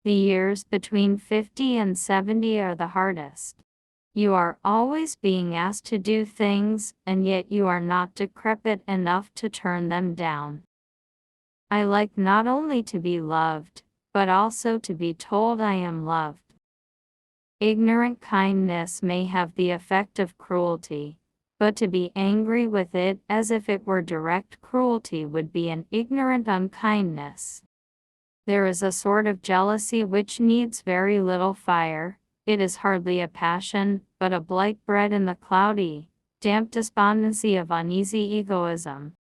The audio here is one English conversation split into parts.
The years between 50 and 70 are the hardest. You are always being asked to do things, and yet you are not decrepit enough to turn them down. I like not only to be loved, but also to be told I am loved. Ignorant kindness may have the effect of cruelty, but to be angry with it as if it were direct cruelty would be an ignorant unkindness. There is a sort of jealousy which needs very little fire. It is hardly a passion, but a blight bred in the cloudy, damp despondency of uneasy egoism.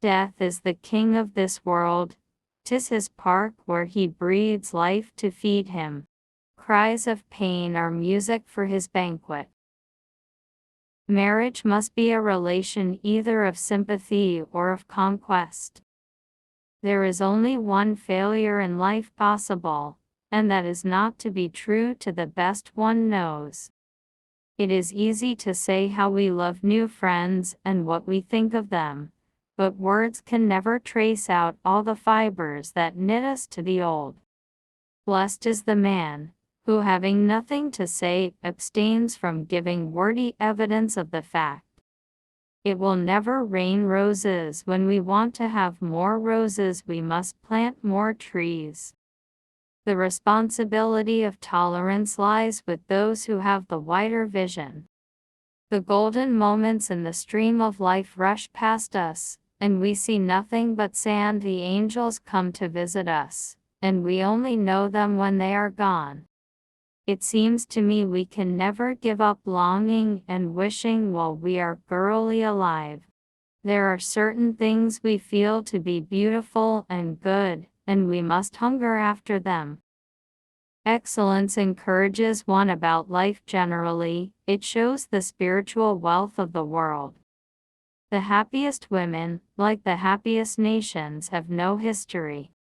Death is the king of this world. 'Tis his park where he breathes life to feed him. Cries of pain are music for his banquet. Marriage must be a relation either of sympathy or of conquest. There is only one failure in life possible, and that is not to be true to the best one knows. It is easy to say how we love new friends and what we think of them, but words can never trace out all the fibers that knit us to the old. Blessed is the man who, having nothing to say, abstains from giving wordy evidence of the fact. It will never rain roses. When we want to have more roses, we must plant more trees. The responsibility of tolerance lies with those who have the wider vision. The golden moments in the stream of life rush past us, and we see nothing but sand. The angels come to visit us, and we only know them when they are gone. It seems to me we can never give up longing and wishing while we are girlily alive. There are certain things we feel to be beautiful and good, and we must hunger after them. Excellence encourages one about life generally. It shows the spiritual wealth of the world. The happiest women, like the happiest nations, have no history.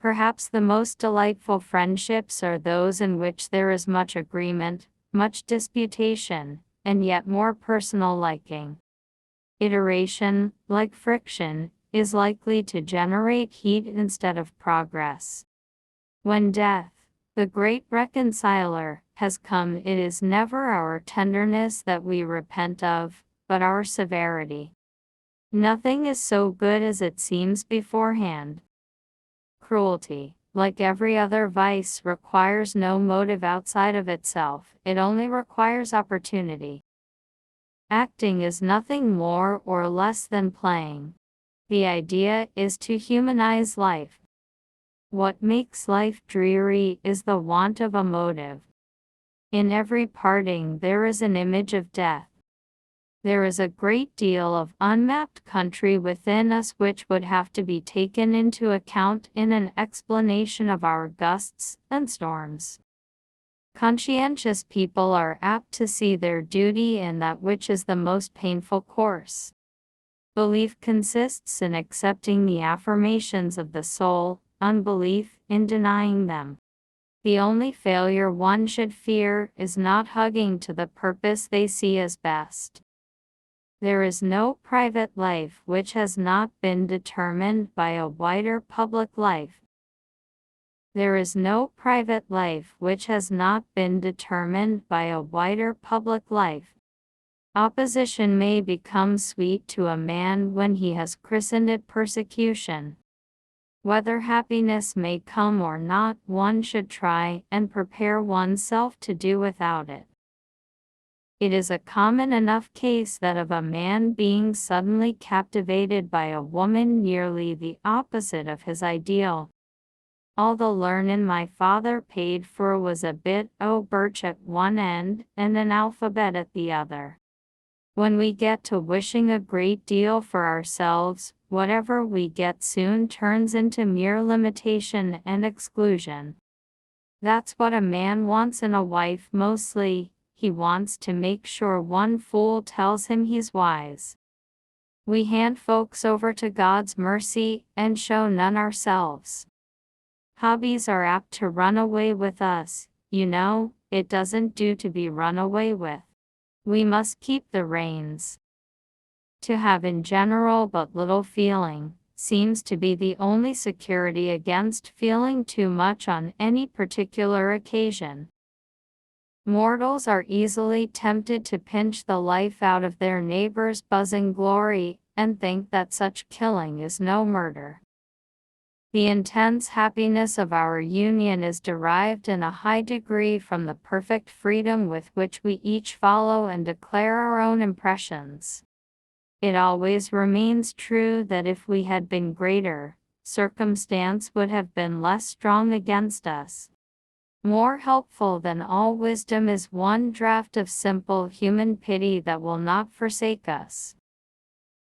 Perhaps the most delightful friendships are those in which there is much agreement, much disputation, and yet more personal liking. Iteration, like friction, is likely to generate heat instead of progress. When death, the great reconciler, has come, it is never our tenderness that we repent of, but our severity. Nothing is so good as it seems beforehand. Cruelty, like every other vice, requires no motive outside of itself. It only requires opportunity. Acting is nothing more or less than playing. The idea is to humanize life. What makes life dreary is the want of a motive. In every parting there is an image of death. There is a great deal of unmapped country within us which would have to be taken into account in an explanation of our gusts and storms. Conscientious people are apt to see their duty in that which is the most painful course. Belief consists in accepting the affirmations of the soul, unbelief in denying them. The only failure one should fear is not hugging to the purpose they see as best. There is no private life which has not been determined by a wider public life. There is no private life which has not been determined by a wider public life. Opposition may become sweet to a man when he has christened it persecution. Whether happiness may come or not, one should try and prepare oneself to do without it. It is a common enough case that of a man being suddenly captivated by a woman nearly the opposite of his ideal. All the learning my father paid for was a bit o' birch at one end and an alphabet at the other. When we get to wishing a great deal for ourselves, whatever we get soon turns into mere limitation and exclusion. That's what a man wants in a wife mostly. He wants to make sure one fool tells him he's wise. We hand folks over to God's mercy and show none ourselves. Hobbies are apt to run away with us. You know, it doesn't do to be run away with. We must keep the reins. To have in general but little feeling, seems to be the only security against feeling too much on any particular occasion. Mortals are easily tempted to pinch the life out of their neighbor's buzzing glory, and think that such killing is no murder. The intense happiness of our union is derived in a high degree from the perfect freedom with which we each follow and declare our own impressions. It always remains true that if we had been greater, circumstance would have been less strong against us. More helpful than all wisdom is one draught of simple human pity that will not forsake us.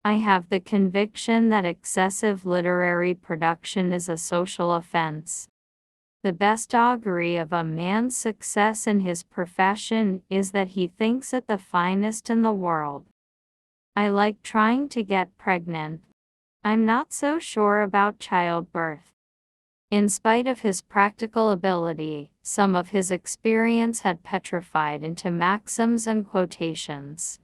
I have the conviction that excessive literary production is a social offense. The best augury of a man's success in his profession is that he thinks it the finest in the world. I like trying to get pregnant. I'm not so sure about childbirth. In spite of his practical ability, some of his experience had petrified into maxims and quotations.